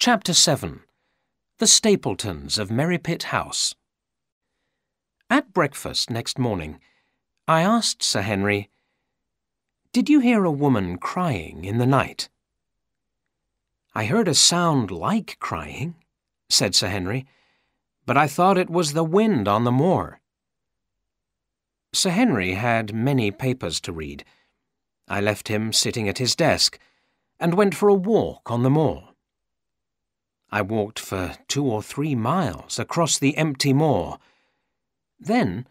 Chapter 7. The Stapletons of Merripit House. At breakfast next morning, I asked Sir Henry, "Did you hear a woman crying in the night?" "I heard a sound like crying," said Sir Henry, "but I thought it was the wind on the moor." Sir Henry had many papers to read. I left him sitting at his desk and went for a walk on the moor. I walked for 2 or 3 miles across the empty moor. Then,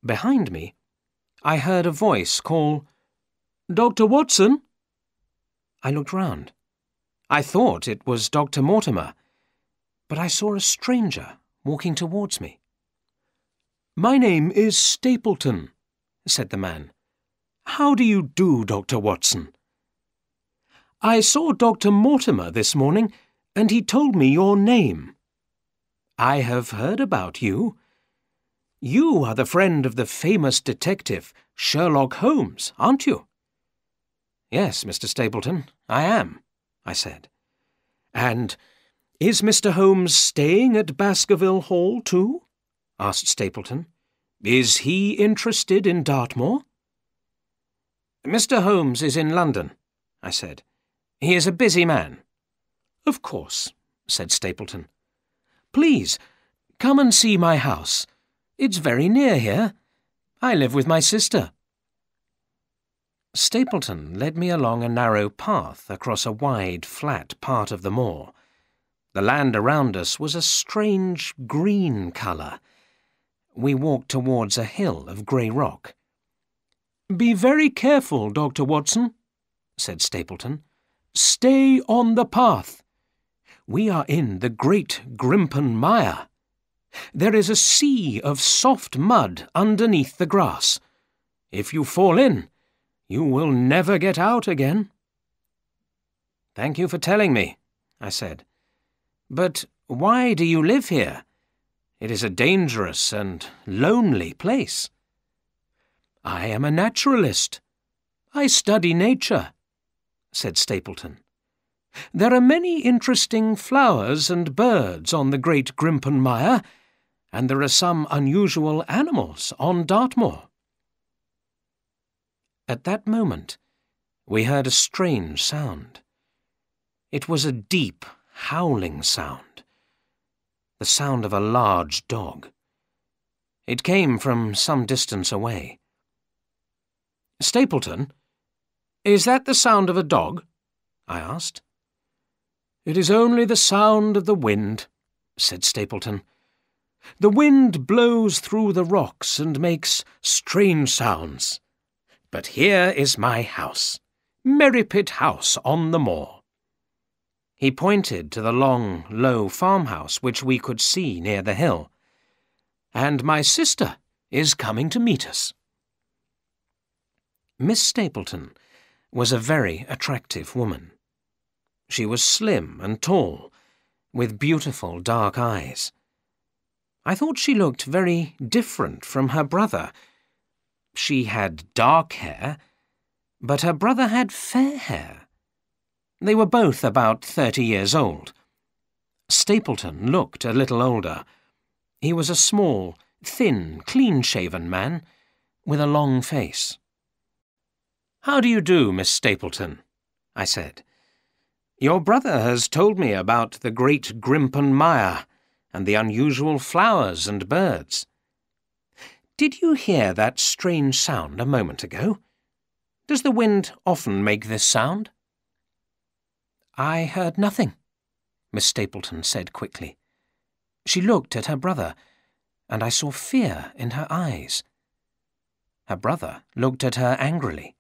behind me, I heard a voice call, "Dr. Watson?" I looked round. I thought it was Dr. Mortimer, but I saw a stranger walking towards me. "My name is Stapleton," said the man. "How do you do, Dr. Watson? I saw Dr. Mortimer this morning, and he told me your name. I have heard about you. You are the friend of the famous detective, Sherlock Holmes, aren't you?" "Yes, Mr. Stapleton, I am," I said. "And is Mr. Holmes staying at Baskerville Hall too?" asked Stapleton. "Is he interested in Dartmoor?" "Mr. Holmes is in London," I said. "He is a busy man." "Of course," said Stapleton. "Please, come and see my house. It's very near here. I live with my sister." Stapleton led me along a narrow path across a wide, flat part of the moor. The land around us was a strange green colour. We walked towards a hill of grey rock. "Be very careful, Dr. Watson," said Stapleton. "Stay on the path. We are in the Great Grimpen Mire. There is a sea of soft mud underneath the grass. If you fall in, you will never get out again." "Thank you for telling me," I said. "But why do you live here? It is a dangerous and lonely place." "I am a naturalist. I study nature," said Stapleton. "There are many interesting flowers and birds on the Great Grimpen Mire, and there are some unusual animals on Dartmoor." At that moment, we heard a strange sound. It was a deep, howling sound, the sound of a large dog. It came from some distance away. "Stapleton, is that the sound of a dog?" I asked. "It is only the sound of the wind," said Stapleton. "The wind blows through the rocks and makes strange sounds. But here is my house, Merripit House on the moor." He pointed to the long, low farmhouse which we could see near the hill. "And my sister is coming to meet us." Miss Stapleton was a very attractive woman. She was slim and tall, with beautiful dark eyes. I thought she looked very different from her brother. She had dark hair, but her brother had fair hair. They were both about 30 years old. Stapleton looked a little older. He was a small, thin, clean-shaven man, with a long face. "How do you do, Miss Stapleton?" I said. "Your brother has told me about the Great Grimpen Mire and the unusual flowers and birds. Did you hear that strange sound a moment ago? Does the wind often make this sound?" "I heard nothing," Miss Stapleton said quickly. She looked at her brother, and I saw fear in her eyes. Her brother looked at her angrily.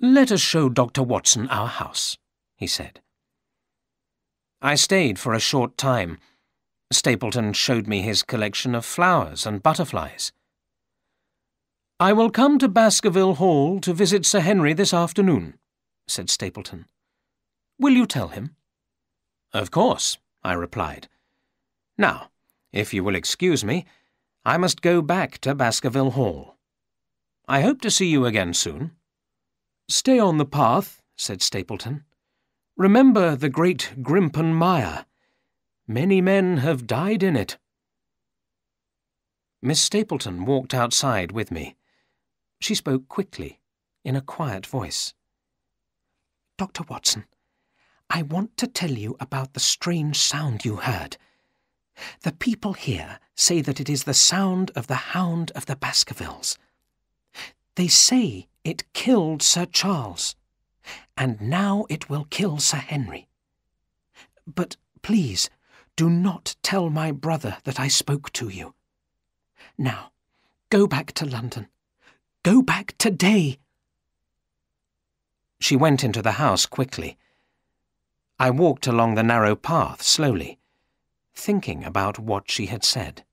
"Let us show Dr. Watson our house," he said. I stayed for a short time. Stapleton showed me his collection of flowers and butterflies. "I will come to Baskerville Hall to visit Sir Henry this afternoon," said Stapleton. "Will you tell him?" "Of course," I replied. "Now, if you will excuse me, I must go back to Baskerville Hall. I hope to see you again soon." "Stay on the path," said Stapleton. Remember the great Grimpen Mire. Many men have died in it." Miss Stapleton walked outside with me. She spoke quickly, in a quiet voice. "Dr. Watson, I want to tell you about the strange sound you heard. The people here say that it is the sound of the Hound of the Baskervilles. They say it killed Sir Charles, and now it will kill Sir Henry. But please, do not tell my brother that I spoke to you. Now, go back to London. Go back today." She went into the house quickly. I walked along the narrow path slowly, thinking about what she had said.